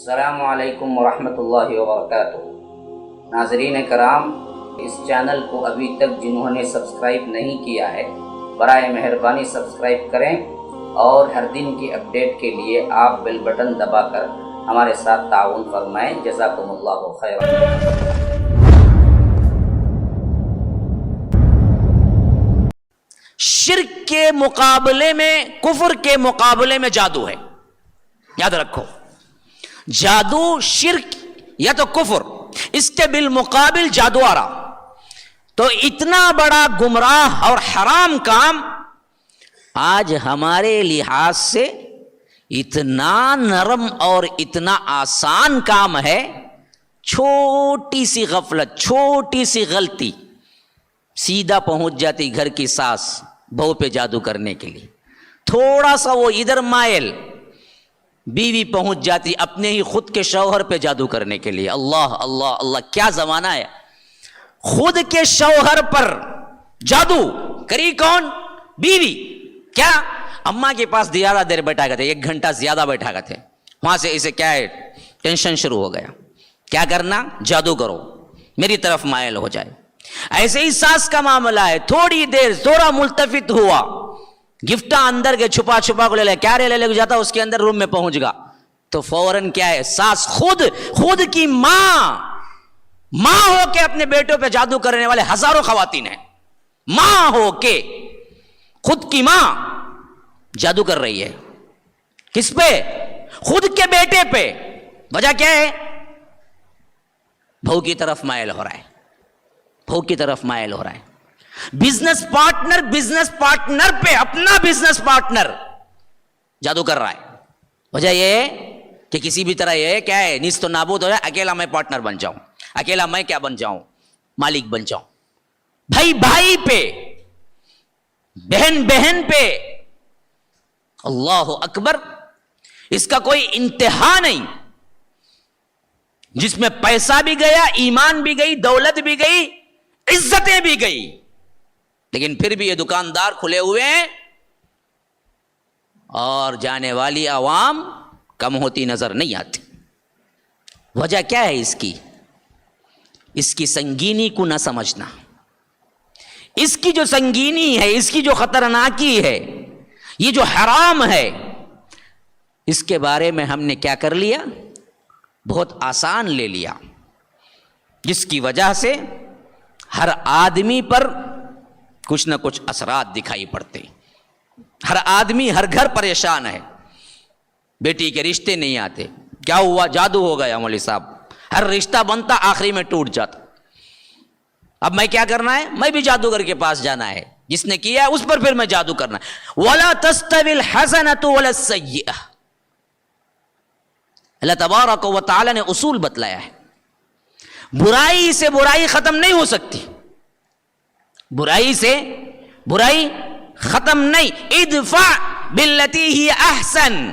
السلام علیکم ورحمۃ اللہ وبرکاتہ۔ ناظرین کرام، اس چینل کو ابھی تک جنہوں نے سبسکرائب نہیں کیا ہے برائے مہربانی سبسکرائب کریں، اور ہر دن کی اپڈیٹ کے لیے آپ بیل بٹن دبا کر ہمارے ساتھ تعاون فرمائیں۔ جزاکم اللہ خیرا۔ شرک کے مقابلے میں، کفر کے مقابلے میں جادو ہے، یاد رکھو۔ جادو شرک یا تو کفر، اس کے بالمقابل جادو آ رہا۔ تو اتنا بڑا گمراہ اور حرام کام آج ہمارے لحاظ سے اتنا نرم اور اتنا آسان کام ہے، چھوٹی سی غفلت، چھوٹی سی غلطی سیدھا پہنچ جاتی گھر کی ساس بہو پہ جادو کرنے کے لیے، تھوڑا سا وہ ادھر مائل بیوی پہنچ جاتی اپنے ہی خود کے شوہر پہ جادو کرنے کے لیے۔ اللہ اللہ اللہ، کیا زمانہ ہے! خود کے شوہر پر جادو کری کون؟ بیوی۔ کیا؟ اماں کے پاس زیادہ دیر بیٹھا کرتے، 1 گھنٹہ زیادہ بیٹھا کرتے، وہاں سے اسے کیا ہے، ٹینشن شروع ہو گیا، کیا کرنا؟ جادو کرو، میری طرف مائل ہو جائے۔ ایسے ہی ساس کا معاملہ ہے، تھوڑی دیر تھوڑا ملتفت ہوا، گفٹا اندر کے چھپا چھپا کو لے لے، کیا لے لے جاتا، اس کے اندر روم میں پہنچ گا تو فوراً کیا ہے، ساس خود کی ماں ہو کے اپنے بیٹوں پہ جادو کرنے والے ہزاروں خواتین ہیں، ماں ہو کے خود کی ماں جادو کر رہی ہے، کس پہ؟ خود کے بیٹے پہ۔ وجہ کیا ہے؟ بہو کی طرف مائل ہو رہا ہے، بہو کی طرف مائل ہو رہا ہے۔ بزنس پارٹنر پہ، اپنا بزنس پارٹنر جادو کر رہا ہے۔ وجہ یہ کہ کسی بھی طرح یہ کیا ہے، نیست و نابود ہو جائے، اکیلا میں پارٹنر بن جاؤں، اکیلا میں کیا بن جاؤں، مالک بن جاؤں۔ بھائی پہ، بہن پہ، اللہ اکبر، اس کا کوئی انتہا نہیں، جس میں پیسہ بھی گیا، ایمان بھی گئی، دولت بھی گئی، عزتیں بھی گئی، لیکن پھر بھی یہ دکاندار کھلے ہوئے ہیں اور جانے والی عوام کم ہوتی نظر نہیں آتی۔ وجہ کیا ہے اس کی سنگینی کو نہ سمجھنا، اس کی جو سنگینی ہے، اس کی جو خطرناکی ہے، یہ جو حرام ہے، اس کے بارے میں ہم نے کیا کر لیا، بہت آسان لے لیا، جس کی وجہ سے ہر آدمی پر کچھ نہ کچھ اثرات دکھائی پڑتے۔ ہر آدمی، ہر گھر پریشان ہے، بیٹی کے رشتے نہیں آتے، کیا ہوا؟ جادو ہو گیا مولوی صاحب، ہر رشتہ بنتا آخری میں ٹوٹ جاتا۔ اب میں کیا کرنا ہے؟ میں بھی جادوگر کے پاس جانا ہے، جس نے کیا ہے اس پر پھر میں جادو کرنا ہے۔ وَلَا تَسْتَوِي الْحَسَنَةُ وَلَا السَّيِّئَةُ، اللہ تبارک و تعالی نے اصول بتلایا ہے، برائی سے برائی ختم نہیں ہو سکتی، برائی سے برائی ختم نہیں۔ ادفع باللتی ہی احسن،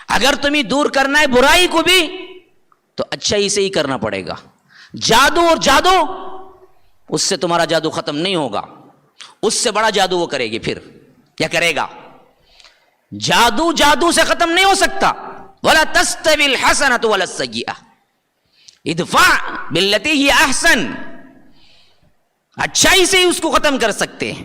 اگر تمہیں دور کرنا ہے برائی کو بھی تو اچھائی سے ہی کرنا پڑے گا۔ جادو اس سے تمہارا جادو ختم نہیں ہوگا، اس سے بڑا جادو وہ کرے گی، پھر کیا کرے گا؟ جادو سے ختم نہیں ہو سکتا۔ وَلَا تَسْتَوِي الْحَسَنَةُ وَلَا السَّيِّئَةُ، ادفع باللتی ہی احسن، اچھائی سے ہی اس کو ختم کر سکتے ہیں۔